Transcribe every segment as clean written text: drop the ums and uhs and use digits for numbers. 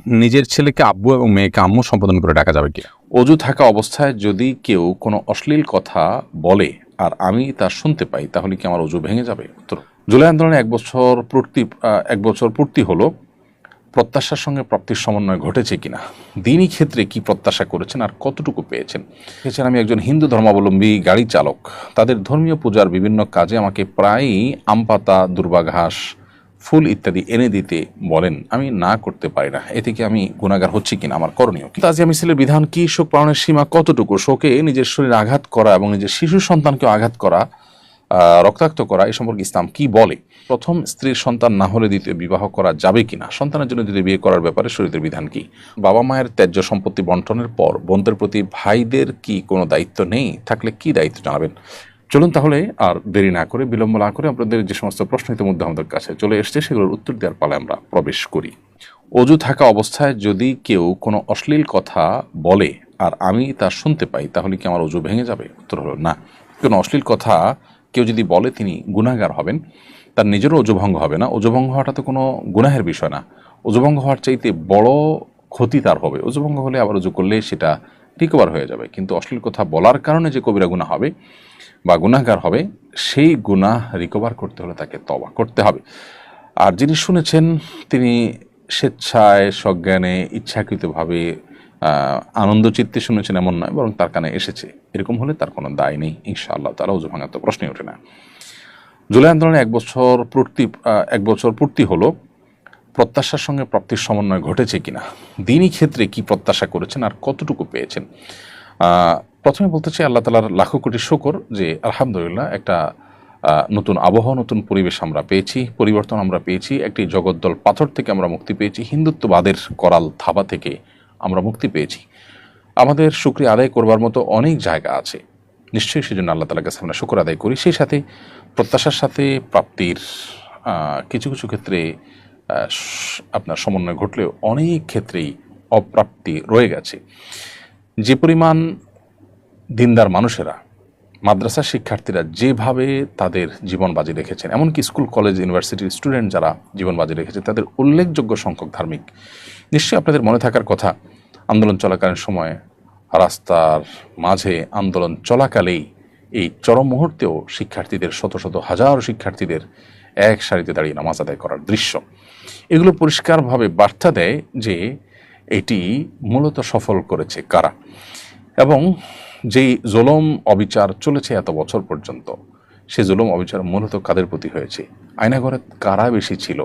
নিজের ছেলেকে আব্বু এবং মেয়েকে আম্মু সম্বোধন করে ডাকা যাবে কি? অজু থাকা অবস্থায় যদি কেউ কোনো অশ্লীল কথা বলে আর আমি তা শুনতে পাই তাহলে কি আমার অজু ভেঙে যাবে? উত্তর, জুলাই আন্দোলনে এক বছর পূর্তি হলো। প্রত্যাশার সঙ্গে প্রাপ্তির সমন্বয় ঘটেছে কিনা, দিনই ক্ষেত্রে কি প্রত্যাশা করেছেন আর কতটুকু পেয়েছেন। এছাড়া আমি একজন হিন্দু ধর্মাবলম্বী গাড়ি চালক। তাদের ধর্মীয় পূজার বিভিন্ন কাজে আমাকে প্রায়ই আম পাতা, দুর্বা ঘাস, ফুল ইত্যাদি এনে দিতে বলেন। আমি না করতে পারি না। এ থেকে আমি গুনাহগার হচ্ছি কিনা, আমার করণীয় কি? তাজিয়া মিছিলের বিধান কি? শোক পালনের সীমা কতটুকু? শোকে নিজের শরীরে আঘাত করা এবং নিজের শিশু সন্তানকেও আঘাত করা, রক্তাক্ত করা, এ সম্পর্কে ইসলাম কি বলে? প্রথম স্ত্রীর সন্তান না হলে দ্বিতীয় বিবাহ করা যাবে কিনা? সন্তানের জন্য দ্বিতীয় বিয়ে করার ব্যাপারে শরীয়তের বিধান কি? বাবা মায়ের ত্যায্য সম্পত্তি বন্টনের পর বোনদের প্রতি ভাইদের কি কোনো দায়িত্ব নেই? থাকলে কি দায়িত্ব জানাবেন? চলুন তাহলে আর দেরি না করে, বিলম্ব না করে, আপনাদের যে সমস্ত প্রশ্ন ইতিমধ্যে আমাদের কাছে চলে এসছে সেগুলোর উত্তর দেওয়ার পালে আমরা প্রবেশ করি। অজু থাকা অবস্থায় যদি কেউ কোনো অশ্লীল কথা বলে আর আমি তা শুনতে পাই তাহলে কি আমার অজু ভেঙে যাবে? উত্তর হলো না। কোনো অশ্লীল কথা কেউ যদি বলে তিনি গুনাহগার হবেন, তার নিজেরও অজুভঙ্গ হবে না। অজুভঙ্গ হওয়াটা তো কোনো গুনাহের বিষয় না। অজুভঙ্গ হওয়ার চাইতে বড় ক্ষতি তার হবে। অজুভঙ্গ হলে আবার অজু করলে সেটা রিকভার হয়ে যাবে, কিন্তু অশ্লীল কথা বলার কারণে যে কবিরা গুনাহ হবে বা গুনাহগার হবে, সেই গুনাহ রিকভার করতে হলে তাকে তওবা করতে হবে। আর যিনি শুনেছেন তিনি স্বেচ্ছায়, সজ্ঞানে, ইচ্ছাকৃতভাবে আনন্দ চিত্তে শুনেছেন এমন নয়, বরং তার কানে এসেছে, এরকম হলে তার কোনো দায় নেই ইনশাআল্লাহ তাআলা। অজু ভাঙার তো প্রশ্নই ওঠে না। জুলাই আন্দোলনে এক বছর পূর্তি হলো। প্রত্যাশার সঙ্গে প্রাপ্তির সমন্বয় ঘটেছে কিনা, দিনই ক্ষেত্রে কি প্রত্যাশা করেছেন আর কতটুকু পেয়েছেন। প্রথমে বলতে চাই আল্লাহ তাআলার লাখো কোটি শুকর যে আলহামদুলিল্লাহ একটা নতুন আবহাওয়া, নতুন পরিবেশ আমরা পেয়েছি, পরিবর্তন আমরা পেয়েছি। একটি জগদ্দল পাথর থেকে আমরা মুক্তি পেয়েছি, হিন্দুত্ববাদের করাল থাবা থেকে আমরা মুক্তি পেয়েছি। আমাদের শুকরিয়া আদায় করবার মতো অনেক জায়গা আছে, নিশ্চয়ই সেজন্য আল্লাহ তাআলার কাছে আমরা শুকর আদায় করি। সেই সাথে প্রত্যাশার সাথে প্রাপ্তির কিছু কিছু ক্ষেত্রে আপনার সমন্বয় ঘটলেও অনেক ক্ষেত্রেই অপ্রাপ্তি রয়ে গেছে। যে পরিমাণ দিনদার মানুষেরা, মাদ্রাসার শিক্ষার্থীরা যেভাবে তাদের জীবন বাজি রেখেছেন, এমনকি স্কুল, কলেজ, ইউনিভার্সিটির স্টুডেন্ট যারা জীবন বাজি রেখেছে, তাদের উল্লেখযোগ্য সংখ্যক ধার্মিক। নিশ্চয়ই আপনাদের মনে থাকার কথা, আন্দোলন চলাকালীন সময়ে রাস্তার মাঝে আন্দোলন চলাকালেই এই চরম মুহূর্তেও শিক্ষার্থীদের, শত শত হাজার শিক্ষার্থীদের এক সারিতে দাঁড়িয়ে নামাজ আদায় করার দৃশ্য, এগুলো পরিষ্কারভাবে বার্তা দেয় যে এটি মূলত সফল করেছে কারা, এবং যেই জুলুম অবিচার চলেছে এত বছর পর্যন্ত, সে জুলুম অবিচার মূলত কাদের প্রতি হয়েছে, আয়নাঘরে কারা বেশি ছিল।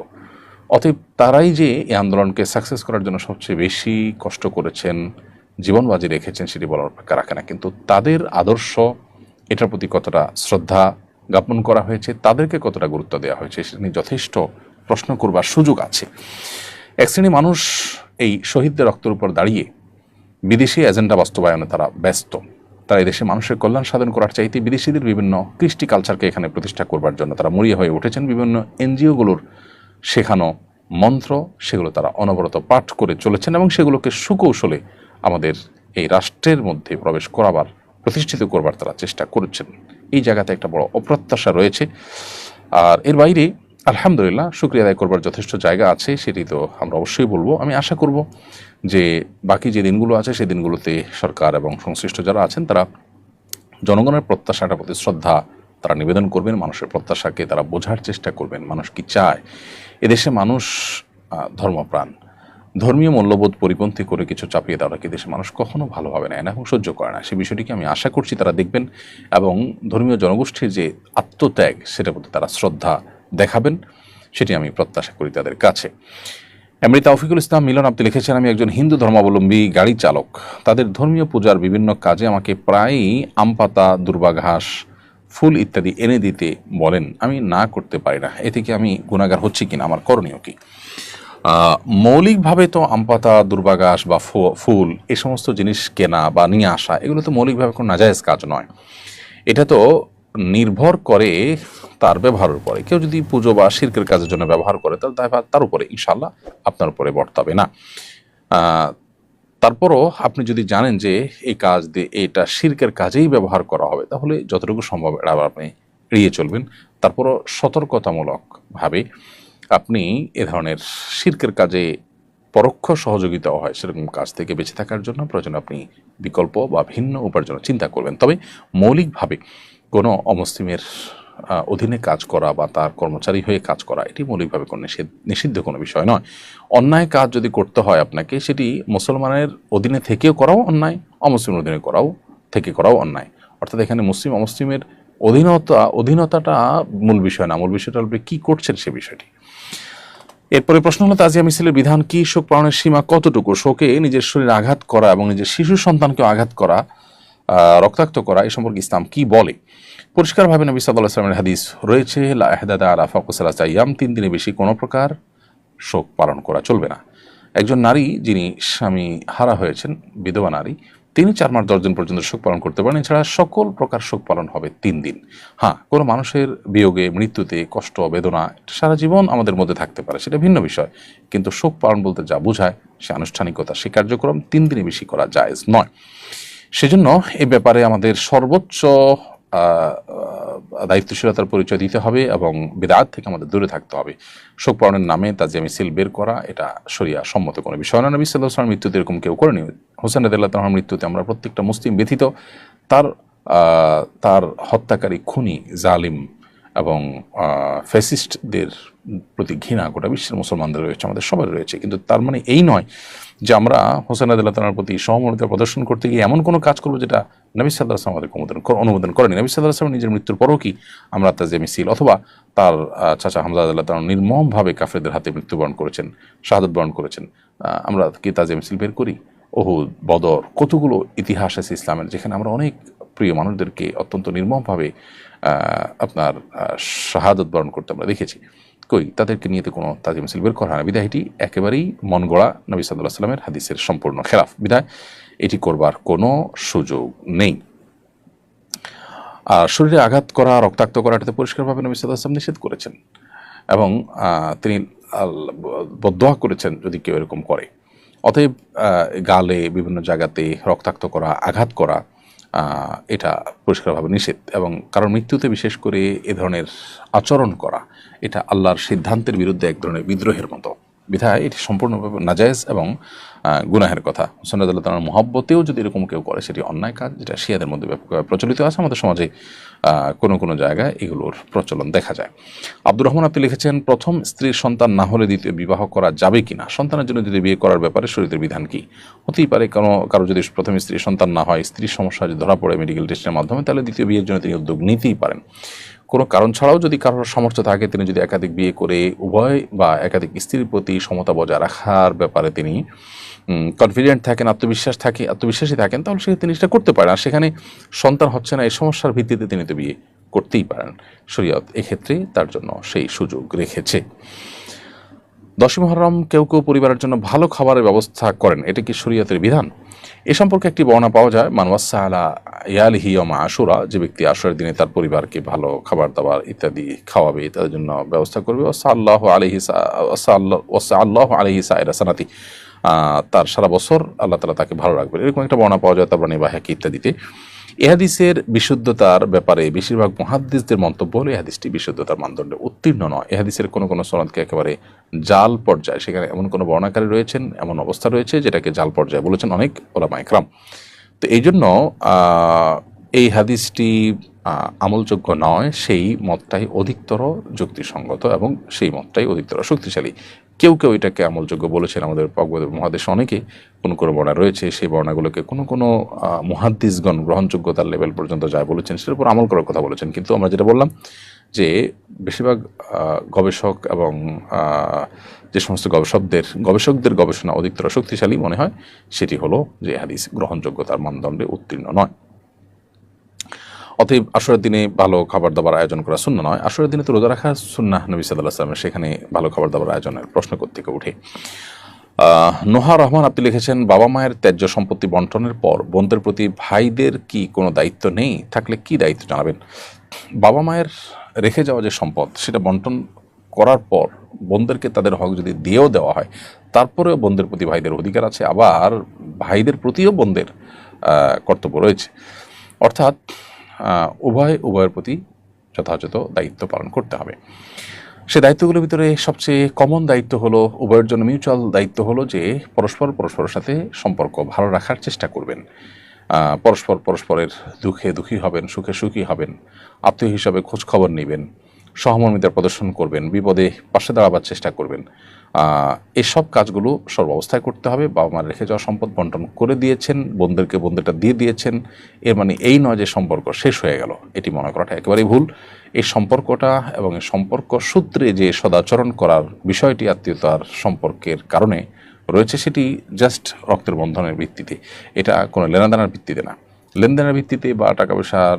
অতএব তারাই যে এই আন্দোলনকে সাকসেস করার জন্য সবচেয়ে বেশি কষ্ট করেছেন, জীবন বাজি রেখেছেন, সেটি বলার অপেক্ষা রাখে না। কিন্তু তাদের আদর্শ, এটার প্রতি কতটা শ্রদ্ধা জ্ঞাপন করা হয়েছে, তাদেরকে কতটা গুরুত্ব দেওয়া হয়েছে, সেটা নিয়ে যথেষ্ট প্রশ্ন করবার সুযোগ আছে। এক শ্রেণী মানুষ এই শহীদদের রক্তের উপর দাঁড়িয়ে বিদেশি এজেন্ডা বাস্তবায়নে তারা ব্যস্ত। তারা এই দেশে মানুষের কল্যাণ সাধন করার চাইতে বিদেশিদের বিভিন্ন কৃষ্টি কালচারকে এখানে প্রতিষ্ঠা করবার জন্য তারা মরিয়া হয়ে উঠেছেন। বিভিন্ন এনজিওগুলোর শেখানো মন্ত্র, সেগুলো তারা অনবরত পাঠ করে চলেছেন এবং সেগুলোকে সুকৌশলে আমাদের এই রাষ্ট্রের মধ্যে প্রবেশ করাবার, প্রতিষ্ঠিত করবার তারা চেষ্টা করেছেন। এই জায়গাতে একটা বড় অপ্রত্যাশা রয়েছে। আর এর বাইরে আলহামদুলিল্লাহ শুকরিয়া আদায় করবার যথেষ্ট জায়গা আছে, সেটি তো আমরা অবশ্যই বলবো। আমি আশা করব যে বাকি যে দিনগুলো আছে সেই দিনগুলোতে সরকার এবং সংশ্লিষ্ট যারা আছেন তারা জনগণের প্রত্যাশাটার প্রতি শ্রদ্ধা তারা নিবেদন করবেন, মানুষের প্রত্যাশাকে তারা বোঝার চেষ্টা করবেন, মানুষ কি চায়। এদেশে মানুষ ধর্মপ্রাণ, ধর্মীয় মূল্যবোধ পরিপন্থী করে কিছু চাপিয়ে দেওয়া কি দেশে মানুষ কখনো ভালোভাবে নেয় না এবং সহ্য করে না। সেই বিষয়টিকে আমি আশা করছি তারা দেখবেন এবং ধর্মীয় জনগোষ্ঠীর যে আত্মত্যাগ, সেটার প্রতি তারা শ্রদ্ধা দেখাবেন, সেটি আমি প্রত্যাশা করি তাদের কাছে। এমনি তাওফিকুল ইসলাম মিলন আপনি লিখেছেন, আমি একজন হিন্দু ধর্মাবলম্বী গাড়ি চালক। তাদের ধর্মীয় পূজার বিভিন্ন কাজে আমাকে প্রায়ই আম পাতা, দুর্বা ঘাস, ফুল ইত্যাদি এনে দিতে বলেন। আমি না করতে পারি না। এ থেকে আমি গুনাহগার হচ্ছি কিনা, আমার করণীয় কি? মৌলিকভাবে তো আম পাতা, দুর্বা ঘাস বা ফুল, এই সমস্ত জিনিস কেনা বা নিয়ে আসা, এগুলো তো মৌলিকভাবে কোনো নাজায়েজ কাজ নয়। এটা তো নির্ভর করে তার ব্যবহারের উপরে। কেউ যদি পুজো বা শিরকের কাজের জন্য ব্যবহার করে, তাহলে তার উপরে ইনশাল্লাহ আপনার উপরে বর্তাবে না। তারপরও আপনি যদি জানেন যে এই কাজ দিয়ে এটা শিরকের কাজেই ব্যবহার করা হবে, তাহলে যতটুকু সম্ভব এটা আপনি এড়িয়ে চলবেন। তারপরও সতর্কতামূলকভাবে আপনি এ ধরনের শিরকের কাজে পরোক্ষ সহযোগিতাও হয়, সেরকম কাজ থেকে বেঁচে থাকার জন্য প্রয়োজন আপনি বিকল্প বা ভিন্ন উপার্জনের চিন্তা করবেন। তবে মৌলিকভাবে কোনো অমুসলিমের অধীনে কাজ করা বা তার কর্মচারী হয়ে কাজ করা এটি মৌলিকভাবে কোনো নিষিদ্ধ কোনো বিষয় নয়। অন্যায় কাজ যদি করতে হয় আপনাকে, সেটি মুসলমানের অধীনে থেকেও করাও অন্যায়, অমুসলিমের অধীনে করাও অন্যায়। অর্থাৎ এখানে মুসলিম অমুসলিমের অধীনতাটা মূল বিষয় না, মূল বিষয়টা আপনি কী করছেন সে বিষয়টি। এরপরে প্রশ্ন হলো, তাজিয়া মিছিলের বিধান কি? শোক পালনের সীমা কতটুকু? শোকে নিজের শরীরে আঘাত করা এবং নিজের শিশু সন্তানকেও আঘাত করা, রক্তাক্ত করা, এই সম্পর্কে ইসলাম কি বলে? পরিষ্কারভাবে নবী সাল্লাল্লাহু আলাইহি ওয়াসাল্লামের হাদিস রয়েছে, লা ইহদাদা আলা ফাওকা সালাসা আইয়াম, 3 দিনের বেশি কোনো প্রকার শোক পালন করা চলবে না। একজন নারী যিনি স্বামী হারা হয়েছেন, বিধবা নারী, তিনি 4 মাস 10 দিন পর্যন্ত শোক পালন করতে পারেন। এছাড়া সকল প্রকার শোক পালন হবে 3 দিন। হ্যাঁ, কোনো মানুষের বিয়োগে, মৃত্যুতে কষ্ট, বেদনা সারা জীবন আমাদের মধ্যে থাকতে পারে, সেটা ভিন্ন বিষয়। কিন্তু শোক পালন বলতে যা বোঝায়, সে আনুষ্ঠানিকতা, সে কার্যক্রম 3 দিনের বেশি করা জায়েজ নয়। সেজন্য এ ব্যাপারে আমাদের সর্বোচ্চ দায়িত্বশীলতার পরিচয় দিতে হবে এবং বিদআত থেকে আমাদের দূরে থাকতে হবে। শোক পালনের নামে তাজিয়া মিছিল বের করা, এটা শরিয়া সম্মত কোনো বিষয় না। নবী সাল্লাল্লাহু আলাইহি ওয়াসাল্লামের মৃত্যুতে এরকম কেউ করেনি। হোসেন রাদিয়াল্লাহু তাআলার মৃত্যুতে আমরা প্রত্যেকটা মুসলিম ব্যথিত। তার হত্যাকারী, খুনি, জালিম এবং ফ্যাসিস্টদের প্রতি ঘৃণা গোটা বিশ্বের মুসলমানদের রয়েছে, আমাদের সবার রয়েছে। কিন্তু তার মানে এই নয় যে আমরা হোসেন রাদিয়াল্লাহু তাআলার প্রতি সহমর্মিতা প্রদর্শন করতে গিয়ে এমন কোনো কাজ করবো যেটা নবী সাল্লাল্লাহু আলাইহি ওয়াসাল্লাম আমাদেরকে অনুমোদন করেনি। নবী সাল্লাল্লাহু আলাইহি ওয়াসাল্লাম নিজের মৃত্যুর পরও কি আমরা তাজিয়া মিছিল, অথবা তার চাচা হামজা রাদিয়াল্লাহু তাআলা নির্মমভাবে কাফেরদের হাতে মৃত্যুবরণ করেছেন, শাহাদাত বরণ করেছেন, আমরা কি তাজিয়া মিছিল বের করি? উহুদ, বদর, কতগুলো ইতিহাস আছে ইসলামের, যেখানে আমরা অনেক প্রিয় মানুষদেরকে অত্যন্ত নির্মমভাবে আপনার শাহাদাত বরণ করতে আমরা দেখেছি। কই, তাদেরকে নিয়ে তো কোনো তাজিয়া মিছিল বের করা হয় না। বিধায় এটি একেবারেই মন গড়া, নবী সাল্লাল্লাহু আলাইহি ওয়াসাল্লামের হাদিসের সম্পূর্ণ খেলাফ। বিধায় এটি করবার কোনো সুযোগ নেই। আর শরীরে আঘাত করা, রক্তাক্ত করা, এটাতে পরিষ্কারভাবে নবী সাল্লাল্লাহু আলাইহি ওয়াসাল্লাম নিষেধ করেছেন এবং তিনি বদদোয়া করেছেন যদি কেউ এরকম করে। অতএব গালে বিভিন্ন জায়গাতে রক্তাক্ত করা, আঘাত করা, এটা পরিষ্কারভাবে নিষেধ। এবং কারণ মৃত্যুতে বিশেষ করে এ ধরনের আচরণ করা, এটা আল্লাহর সিদ্ধান্তের বিরুদ্ধে এক ধরনের বিদ্রোহের মতো। বিধায় এটি সম্পূর্ণভাবে নাজায়েজ এবং গুনাহের কথা। হোসেন রাদিয়াল্লাহু তাআলার মহব্বতেও যদি এরকম কেউ করে, সেটি অন্যায় কাজ, যেটা শিয়াদের মধ্যে ব্যাপকভাবে প্রচলিত আছে। আমাদের সমাজে কোনো কোনো জায়গায় এগুলোর প্রচলন দেখা যায়। আব্দুর রহমান আপনি লিখেছেন, প্রথম স্ত্রীর সন্তান না হলে দ্বিতীয় বিবাহ করা যাবে কিনা? সন্তানের জন্য দ্বিতীয় বিয়ে করার ব্যাপারে শরীয়তের বিধান কি? হতেই পারে কারো যদি প্রথম স্ত্রীর সন্তান না হয়, স্ত্রীর সমস্যা যদি ধরা পড়ে মেডিকেল টেস্টের মাধ্যমে, তাহলে দ্বিতীয় বিয়ের জন্য তিনি উদ্যোগ নিতেই পারেন। কোনো কারণ ছাড়াও যদি কারোর সামর্থ্য থাকে, তিনি যদি একাধিক বিয়ে করে উভয় বা একাধিক স্ত্রীর প্রতি সমতা বজায় রাখার ব্যাপারে তিনি কনফিডেন্ট থাকেন, আত্মবিশ্বাসী থাকেন, তাহলে সে তিনি সেটা করতে পারেন। আর সেখানে সন্তান হচ্ছে না, এই সমস্যার ভিত্তিতে তিনি তো বিয়ে করতেই পারেন। শরীয়ত এক্ষেত্রে তার জন্য সেই সুযোগ রেখেছে। 10 মুহররম কেউ কেউ পরিবারের জন্য ভালো খাবারের ব্যবস্থা করেন, এটা কি শরীয়তের বিধান? এ সম্পর্কে একটি বর্ণনা পাওয়া যায়, মান ওয়াসা আলা ইয়ালিহি ইয়াউমা আশুরা, যে ব্যক্তি আশুরার দিনে তার পরিবারকে ভালো খাবার দাবার ইত্যাদি খাওয়াবে, তাদের জন্য ব্যবস্থা করবে, ওয়াসাল্লাহু আলাইহি সাইরা সানাতি, তার সারা বছর আল্লাহ তাআলা তাকে ভালো রাখবেন, এরকম একটা বর্ণনা পাওয়া যায় তারপরে বাহাকি ইত্যাদিতে। এ হাদিসের বিশুদ্ধতার ব্যাপারে বেশিরভাগ মুহাদ্দিসদের মন্তব্য হলো, এ হাদিসটি বিশুদ্ধতার মানদণ্ডে উত্তীর্ণ নয়। এ হাদিসের কোনো কোনো সনদকে একেবারে জাল পর্যায়ে, সেখানে এমন কোনো বর্ণাকারী রয়েছেন, এমন অবস্থা রয়েছে যেটাকে জাল পর্যায়ে বলেছেন অনেক উলামায়ে কেরাম। তো এই জন্য এই হাদিসটি আমলযোগ্য নয়, সেই মতটাই অধিকতর যুক্তিসঙ্গত এবং সেই মতটাই অধিকতর শক্তিশালী। কেউ কেউ এটাকে আমলযোগ্য বলেছেন, আমাদের পাক মহাদেশে অনেকে কোনো কোনো বর্ণনা রয়েছে, সেই বর্ণাগুলোকে কোনো কোনো মুহাদ্দিসগণ গ্রহণযোগ্যতার লেভেল পর্যন্ত যায় বলেছেন, সেটার উপর আমল করার কথা বলেছেন। কিন্তু আমরা যেটা বললাম যে বেশিরভাগ গবেষক এবং যে সমস্ত গবেষকদের গবেষণা অধিকতর শক্তিশালী মনে হয়, সেটি হলো যে হাদিস গ্রহণযোগ্যতার মানদণ্ডে উত্তীর্ণ নয়। অতএব আশুরার দিনে ভালো খাবার দাবার আয়োজন করা সুন্নাহ নয়। আশুরার দিনে তো রোজা রাখা সুন্নাহ নবী সাল্লাল্লাহু আলাইহি ওয়াসাল্লামের, সেখানে ভালো খাবার দাবার আয়োজনের প্রশ্ন কোত্থেকে ওঠে? নোহা রহমান আপনি লিখেছেন, বাবা মায়ের ত্যায্য সম্পত্তি বন্টনের পর বোনদের প্রতি ভাইদের কি কোনো দায়িত্ব নেই? থাকলে কি দায়িত্ব জানাবেন? বাবা মায়ের রেখে যাওয়া যে সম্পদ, সেটা বন্টন করার পর বোনদেরকে তাদের হক যদি দিয়েও দেওয়া হয়, তারপরেও বোনদের প্রতি ভাইদের অধিকার আছে, আবার ভাইদের প্রতিও বোনদের কর্তব্য রয়েছে। অর্থাৎ উভয়ের প্রতি যথাযথ দায়িত্ব পালন করতে হবে। সে দায়িত্বগুলোর ভিতরে সবচেয়ে কমন দায়িত্ব হলো, উভয়ের জন্য মিউচুয়াল দায়িত্ব হলো যে পরস্পরের সাথে সম্পর্ক ভালো রাখার চেষ্টা করবেন। পরস্পরের দুঃখে দুঃখী হবেন, সুখে সুখী হবেন, আত্মীয় হিসাবে খোঁজ খবর নেবেন, সহমর্মিতা প্রদর্শন করবেন, বিপদে পাশে দাঁড়াবার চেষ্টা করবেন। এসব কাজগুলো সর্বাবস্থায় করতে হবে। বাবা মার রেখে যাওয়া সম্পদ বন্টন করে দিয়েছেন, বোনদেরকে বোনদেরটা দিয়ে দিয়েছেন, এর মানে এই নয় যে সম্পর্ক শেষ হয়ে গেল, এটি মনে করাটা একেবারেই ভুল। এই সম্পর্কটা এবং এই সম্পর্ক সূত্রে যে সদাচরণ করার বিষয়টি আত্মীয়তার সম্পর্কের কারণে রয়েছে, সেটি জাস্ট রক্তের বন্ধনের ভিত্তিতে, এটা কোনো লেনাদেনার ভিত্তিতে না। লেনদেনের ভিত্তিতে বা টাকা পয়সার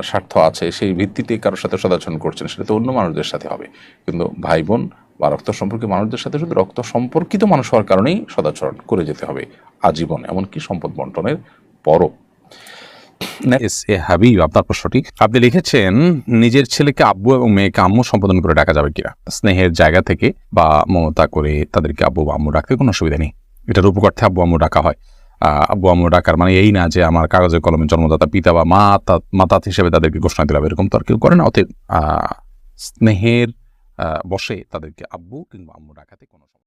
স্বার্থ আছে সেই ভিত্তিতে কারোর সাথে সদাচরণ করছেন, সেটা তো অন্য মানুষদের সাথে হবে। কিন্তু ভাই বোন বা রক্ত সম্পর্কীয় মানুষদের সাথে শুধু রক্ত সম্পর্কিত মানুষ হওয়ার কারণেই সদাচরণ করে যেতে হবে আজীবন, এমনকি সম্পদ বন্টনের পরও। এস এ হাবিব, আপনার প্রশ্নটি আপনি লিখেছেন, নিজের ছেলেকে আব্বু এবং মেয়েকে আম্মু সম্বোধন করে ডাকা যাবে কিনা? স্নেহের জায়গা থেকে বা মমতা করে তাদেরকে আব্বু বা আম্মু ডাকতে কোনো অসুবিধা নেই। এটার উপকর্থে আব্বু আম্মু ডাকা হয়। আব্বু আম্মু ডাকার মানে এই না যে আমার কাগজে কলমে জন্মদাতা পিতা বা মাতা হিসেবে তাদেরকে ঘোষণা দিলাম, এরকম তো আর কেউ করে না। অতএব স্নেহের বসে তাদেরকে আব্বু কিংবা আম্মু ডাকাতে কোনো